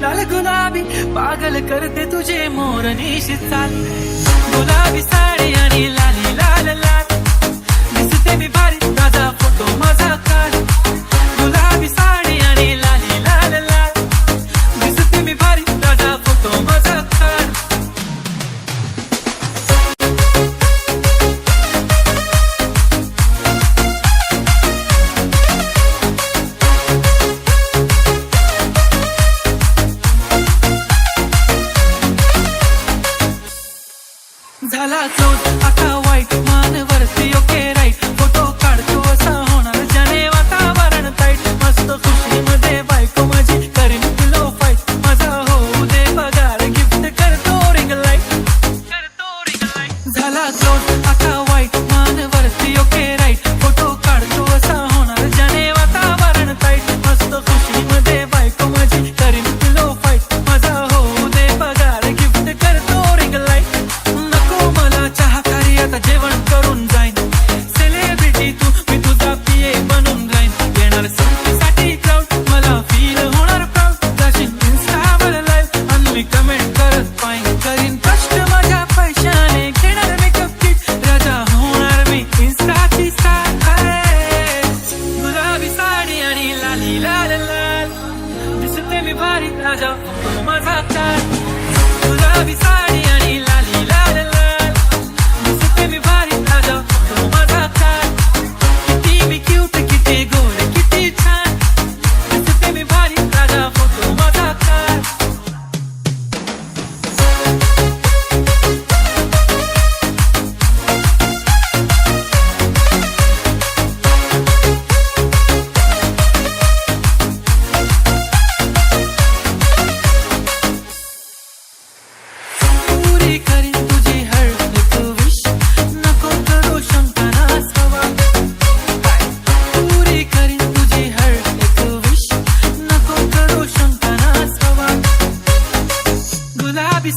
लाल गुलाबी पागल करते तुझे मोरनीशी चाल गुलाबी साडी आणि लाली लाल लाल दिसते मी भारी ताजा फोटो माझा काढ गुलाबी साडी आणि लाली लाल लाल दिसते मी भारी ताजा फोटो माझा काढ झाला क्लोज आता वाईट मानवरती ओके राईट फोटो काढतो असा होणार ज्याने वातावरण टाईट मस्त खुशी मध्ये बायको माझी करीन तुलो फाईट माझा होऊ दे पगार गिफ्ट करतो रिंग लाईट झाला क्लोज आता वाईट मानवरती ओके राईट फोटो काढतो असा होणार ज्याने वातावरण टाईट मस्त खुशी मध्ये बायको माझी करीन तुलो फाईट माझा होऊ दे पगार गिफ्ट करतो रिंग लाईट आता जेवण करून जाईन सेलिब्रिटी तू मी तुझा पीए बनून जाईन येणार सेल्फीसाठी क्राऊड मला फील होणार प्राऊड जाशील इन्स्टावर लाईव्ह आणि मी कमेंट करत पाहिन करीन कष्ट माझ्या पैशाने घेणार मेकअप किट राजा होणार मी इन्स्टाची स्टार गुलाबी साडी आणि लाली लाल लाल दिसते मी भारी राजा तो माझा चाल गुलाबी साडी आणि लाली लाल लाल मी भारी राजा तो माझा काळ किती मी क्यूट किती गोड किती छान दिसते मी भारी राजा फोटो माझा काळ पुरी करीन तुझी हळद विश नको करू शंकाना सवा पुरी करीन तुझी हळद विश नको करू शंकाना सवा गुलाबी